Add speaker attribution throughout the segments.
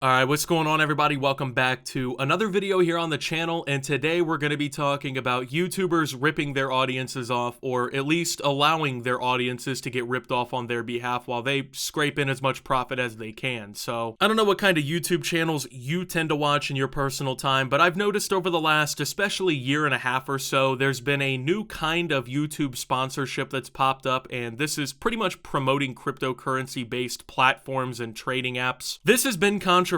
Speaker 1: Alright, what's going on everybody? Welcome back to another video here on the channel, and today we're going to be talking about YouTubers ripping their audiences off, or at least allowing their audiences to get ripped off on their behalf while they scrape in as much profit as they can. So, I don't know what kind of YouTube channels you tend to watch in your personal time, but I've noticed over the last, especially year and a half or so, there's been a new kind of YouTube sponsorship that's popped up, and this is pretty much promoting cryptocurrency-based platforms and trading apps. This has been controversial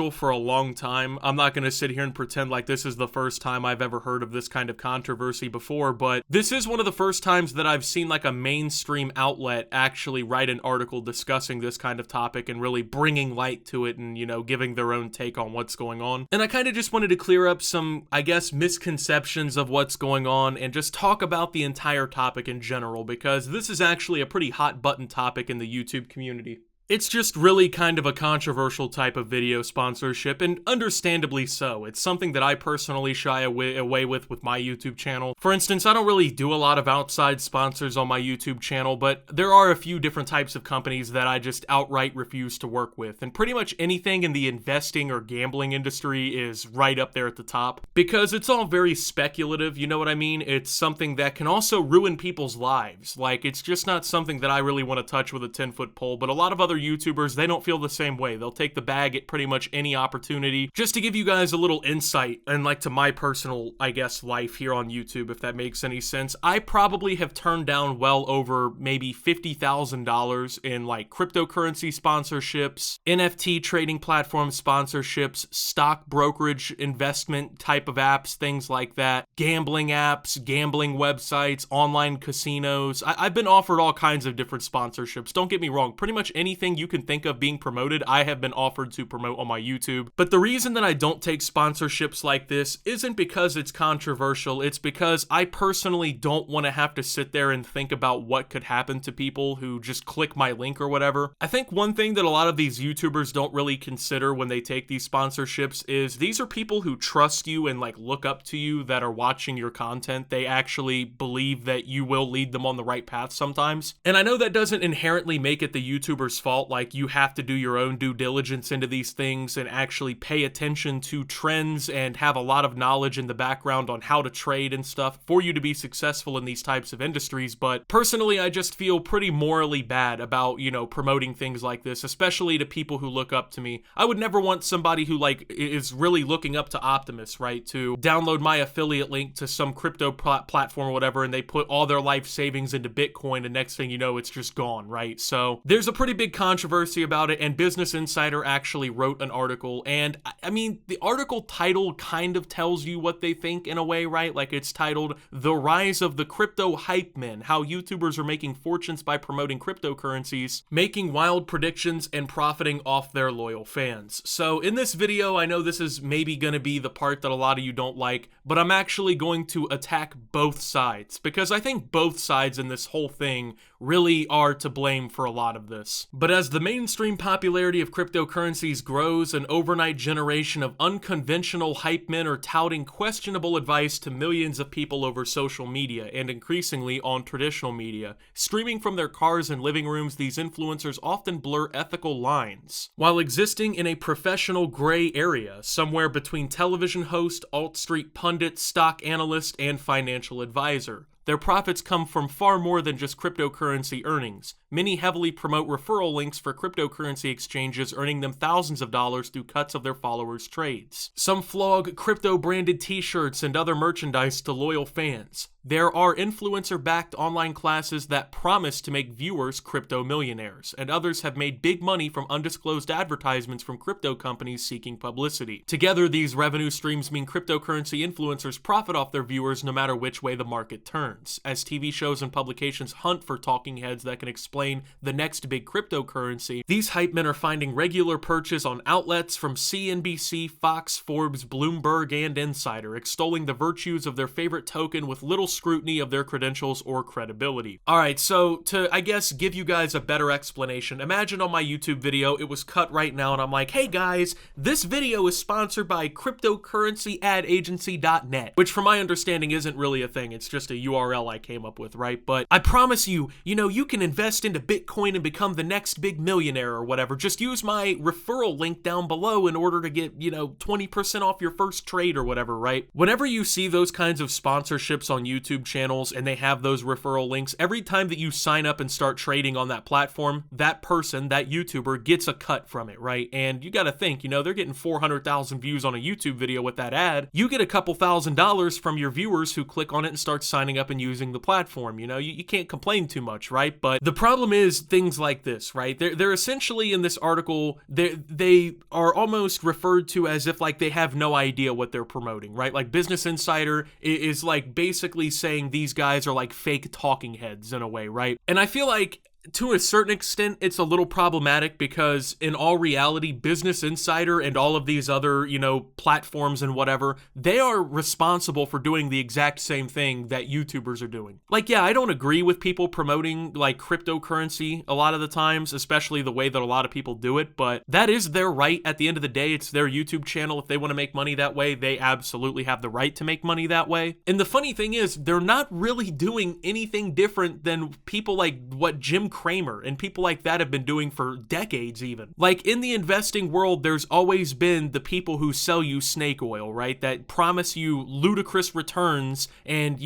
Speaker 1: for a long time. I'm not going to sit here and pretend like this is the first time I've ever heard of this kind of controversy before, but this is one of the first times that I've seen like a mainstream outlet actually write an article discussing this kind of topic and really bringing light to it and, you know, giving their own take on what's going on. And I kind of just wanted to clear up some, I guess, misconceptions of what's going on and just talk about the entire topic in general, because this is actually a pretty hot button topic in the YouTube community. It's just really kind of a controversial type of video sponsorship, and understandably so. It's something that I personally shy away with my YouTube channel. For instance, I don't really do a lot of outside sponsors on my YouTube channel, but there are a few different types of companies that I just outright refuse to work with, and pretty much anything in the investing or gambling industry is right up there at the top, because it's all very speculative, you know what I mean? It's something that can also ruin people's lives. Like, it's just not something that I really want to touch with a 10-foot pole, but a lot of other YouTubers, they don't feel the same way. They'll take the bag at pretty much any opportunity. Just to give you guys a little insight and like to my personal, I guess, life here on YouTube, if that makes any sense, I probably have turned down well over maybe $50,000 in like cryptocurrency sponsorships, NFT trading platform sponsorships, stock brokerage investment type of apps, things like that, gambling apps, gambling websites, online casinos. I've been offered all kinds of different sponsorships. Don't get me wrong, pretty much anything you can think of being promoted, I have been offered to promote on my YouTube. But the reason that I don't take sponsorships like this isn't because it's controversial, it's because I personally don't want to have to sit there and think about what could happen to people who just click my link or whatever. I think one thing that a lot of these YouTubers don't really consider when they take these sponsorships is these are people who trust you and like look up to you that are watching your content. They actually believe that you will lead them on the right path sometimes. And I know that doesn't inherently make it the YouTuber's fault. Like, you have to do your own due diligence into these things and actually pay attention to trends and have a lot of knowledge in the background on how to trade and stuff for you to be successful in these types of industries. But personally, I just feel pretty morally bad about, you know, promoting things like this, especially to people who look up to me. I would never want somebody who like is really looking up to Optimus, right, to download my affiliate link to some crypto platform or whatever, and they put all their life savings into Bitcoin, and next thing you know, it's just gone, right? So there's a pretty big controversy about it, and Business Insider actually wrote an article, and I mean, the article title kind of tells you what they think in a way, right? Like, it's titled "The Rise of the Crypto Hype Men: How YouTubers Are Making Fortunes by Promoting Cryptocurrencies, Making Wild Predictions, and Profiting Off Their Loyal Fans." So in this video, I know this is maybe going to be the part that a lot of you don't like, but I'm actually going to attack both sides, because I think both sides in this whole thing really are to blame for a lot of this. But as the mainstream popularity of cryptocurrencies grows, an overnight generation of unconventional hype men are touting questionable advice to millions of people over social media and increasingly on traditional media. Streaming from their cars and living rooms, these influencers often blur ethical lines, while existing in a professional gray area, somewhere between television host, alt-street pundit, stock analyst, and financial advisor. Their profits come from far more than just cryptocurrency earnings. Many heavily promote referral links for cryptocurrency exchanges, earning them thousands of dollars through cuts of their followers' trades. Some flog crypto-branded t-shirts and other merchandise to loyal fans. There are influencer-backed online classes that promise to make viewers crypto millionaires, and others have made big money from undisclosed advertisements from crypto companies seeking publicity. Together, these revenue streams mean cryptocurrency influencers profit off their viewers no matter which way the market turns. As TV shows and publications hunt for talking heads that can explain the next big cryptocurrency, these hype men are finding regular purchase on outlets from CNBC, Fox, Forbes, Bloomberg, and Insider, extolling the virtues of their favorite token with little scrutiny of their credentials or credibility. Alright, so to, I guess, give you guys a better explanation, imagine on my YouTube video, it was cut right now and I'm like, hey guys, this video is sponsored by cryptocurrencyadagency.net, which from my understanding isn't really a thing, it's just a URL I came up with, right? But I promise you, you can invest into Bitcoin and become the next big millionaire or whatever. Just use my referral link down below in order to get, 20% off your first trade or whatever, right? Whenever you see those kinds of sponsorships on YouTube channels and they have those referral links, every time that you sign up and start trading on that platform, that person, that YouTuber, gets a cut from it, right? And you gotta think, they're getting 400,000 views on a YouTube video with that ad. You get a couple $1,000s from your viewers who click on it and start signing up and using the platform. You can't complain too much, right? But the problem is things like this, right? They're essentially in this article, they are almost referred to as if like they have no idea what they're promoting, right? Like Business Insider is like basically saying these guys are like fake talking heads in a way, right? And I feel like to a certain extent, it's a little problematic because in all reality, Business Insider and all of these other, platforms and whatever, they are responsible for doing the exact same thing that YouTubers are doing. Like, yeah, I don't agree with people promoting like cryptocurrency a lot of the times, especially the way that a lot of people do it, but that is their right. At the end of the day, it's their YouTube channel. If they want to make money that way, they absolutely have the right to make money that way. And the funny thing is, they're not really doing anything different than people like what Jim Cramer and people like that have been doing for decades even. Like in the investing world, there's always been the people who sell you snake oil, right? That promise you ludicrous returns and,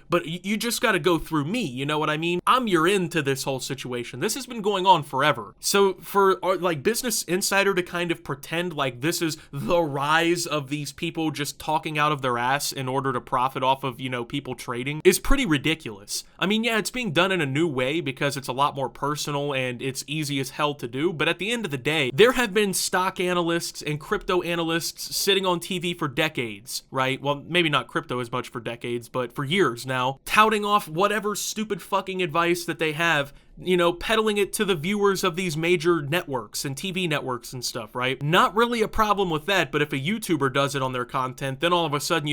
Speaker 1: but you just got to go through me, you know what I mean? I'm your end to this whole situation. This has been going on forever. So for like Business Insider to kind of pretend like this is the rise of these people just talking out of their ass in order to profit off of, people trading is pretty ridiculous. I mean, yeah, it's being done in a new way because it's a lot more personal and it's easy as hell to do, but at the end of the day, there have been stock analysts and crypto analysts sitting on TV for decades, right? Well, maybe not crypto as much for decades, but for years now, touting off whatever stupid fucking advice that they have, peddling it to the viewers of these major networks and TV networks and stuff, right? Not really a problem with that, but if a YouTuber does it on their content, then all of a sudden,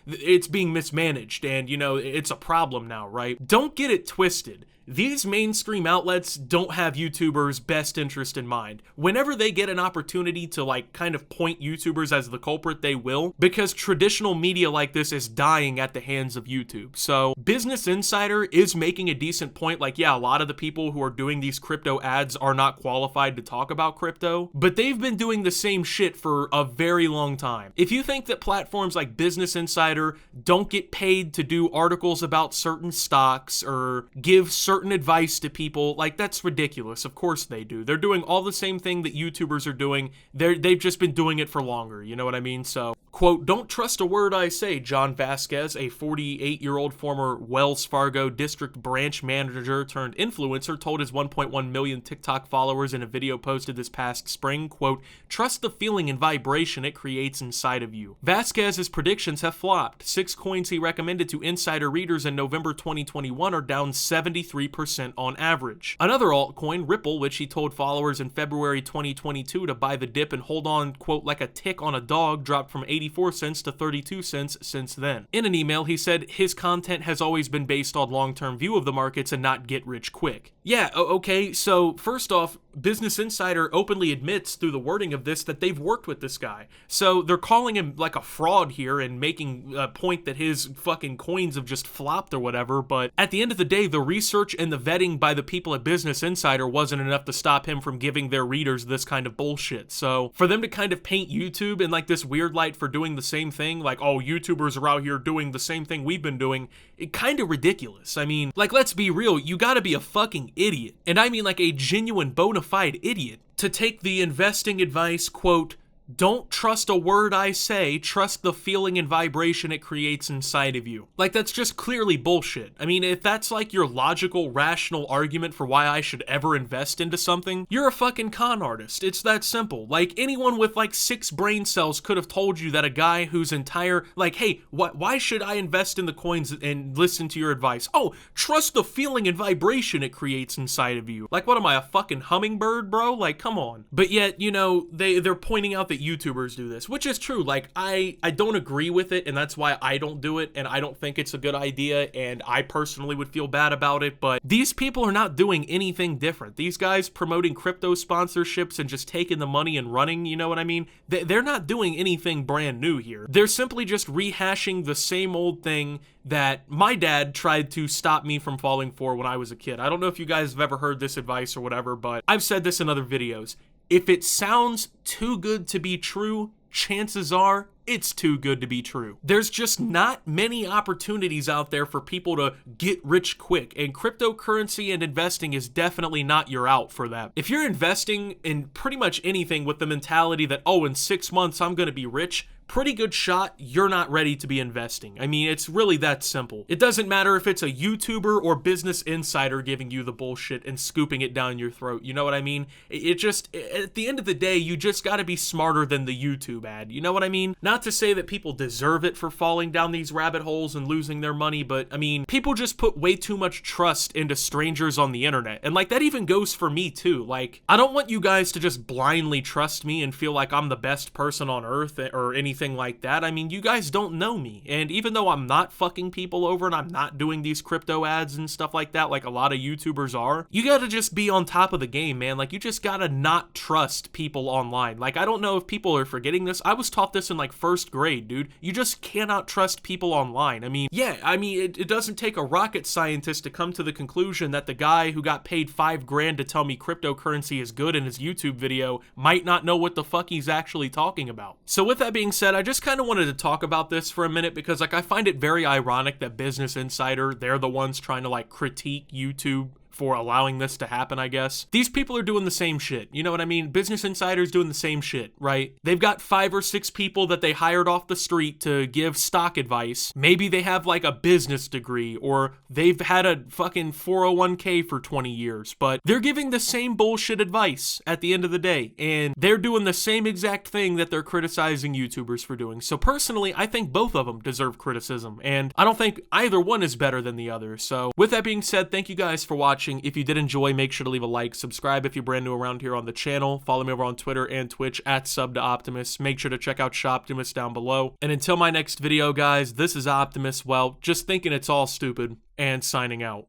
Speaker 1: it's being mismanaged and, it's a problem now, right? Don't get it twisted. These mainstream outlets don't have YouTubers' best interest in mind. Whenever they get an opportunity to like kind of point YouTubers as the culprit, they will, because traditional media like this is dying at the hands of YouTube. So Business Insider is making a decent point, like, yeah, a lot of the people who are doing these crypto ads are not qualified to talk about crypto, but they've been doing the same shit for a very long time. If you think that platforms like Business Insider don't get paid to do articles about certain stocks or give certain advice to people, like, that's ridiculous. Of course they do. They're doing all the same thing that YouTubers are doing. They've just been doing it for longer, you know what I mean? So, quote, "Don't trust a word I say," John Vasquez, a 48-year-old former Wells Fargo district branch manager turned influencer, told his 1.1 million TikTok followers in a video posted this past spring, quote, "Trust the feeling and vibration it creates inside of you." Vasquez's predictions have flopped. 6 coins he recommended to insider readers in November 2021 are down 73% on average. Another altcoin, Ripple, which he told followers in February 2022 to buy the dip and hold on, quote, "like a tick on a dog," dropped from 84 cents to 32 cents since then. In an email, he said his content has always been based on long-term view of the markets and not get rich quick. Yeah, okay, so first off, Business Insider openly admits through the wording of this that they've worked with this guy. So they're calling him like a fraud here and making a point that his fucking coins have just flopped or whatever, but at the end of the day, the research and the vetting by the people at Business Insider wasn't enough to stop him from giving their readers this kind of bullshit. So for them to kind of paint YouTube in like this weird light for doing the same thing, like, oh, YouTubers are out here doing the same thing we've been doing, it kind of ridiculous. I mean, like, let's be real, you gotta be a fucking idiot. And I mean like a genuine bona fide idiot to take the investing advice, quote, "Don't trust a word I say, trust the feeling and vibration it creates inside of you." Like, that's just clearly bullshit. I mean, if that's like your logical, rational argument for why I should ever invest into something, you're a fucking con artist. It's that simple. Like, anyone with like 6 brain cells could have told you that a guy whose entire, like, hey, why should I invest in the coins and listen to your advice? Oh, trust the feeling and vibration it creates inside of you. Like, what am I, a fucking hummingbird, bro? Like, come on. But yet, they're pointing out that that YouTubers do this, which is true. Like, I don't agree with it, and that's why I don't do it, and I don't think it's a good idea, and I personally would feel bad about it, but these people are not doing anything different. These guys promoting crypto sponsorships and just taking the money and running, you know what I mean? They're not doing anything brand new here. They're simply just rehashing the same old thing that my dad tried to stop me from falling for when I was a kid. I don't know if you guys have ever heard this advice or whatever, but I've said this in other videos. If it sounds too good to be true, chances are it's too good to be true. There's just not many opportunities out there for people to get rich quick, and cryptocurrency and investing is definitely not your out for that. If you're investing in pretty much anything with the mentality that, oh, in 6 months I'm gonna be rich, pretty good shot you're not ready to be investing. I mean, it's really that simple. It doesn't matter if it's a YouTuber or business insider giving you the bullshit and scooping it down your throat, you know what I mean? It just, at the end of the day, you just gotta be smarter than the YouTube ad, you know what I mean? Not to say that people deserve it for falling down these rabbit holes and losing their money, but I mean, people just put way too much trust into strangers on the internet, and like, that even goes for me too. Like, I don't want you guys to just blindly trust me and feel like I'm the best person on earth or anything like that. I mean, you guys don't know me, and even though I'm not fucking people over and I'm not doing these crypto ads and stuff like that like a lot of YouTubers are, you gotta just be on top of the game, man. Like, you just gotta not trust people online. Like, I don't know if people are forgetting this. I was taught this in like first grade, dude. You just cannot trust people online. I mean, yeah, I mean, it doesn't take a rocket scientist to come to the conclusion that the guy who got paid $5 grand to tell me cryptocurrency is good in his YouTube video might not know what the fuck he's actually talking about. So with that being said, I just kind of wanted to talk about this for a minute because, like, I find it very ironic that Business Insider, they're the ones trying to, like, critique YouTube for allowing this to happen, I guess. These people are doing the same shit, you know what I mean? Business Insider's doing the same shit, right? They've got 5 or 6 people that they hired off the street to give stock advice. Maybe they have like a business degree, or they've had a fucking 401k for 20 years, but they're giving the same bullshit advice at the end of the day, and they're doing the same exact thing that they're criticizing YouTubers for doing. So personally, I think both of them deserve criticism, and I don't think either one is better than the other. So with that being said, thank you guys for watching. If you did enjoy, make sure to leave a like, subscribe if you're brand new around here on the channel, follow me over on Twitter and Twitch at @SubToOptimus. Make sure to check out Shoptimus down below. And until my next video, guys, this is Optimus, well, just thinking it's all stupid, and signing out.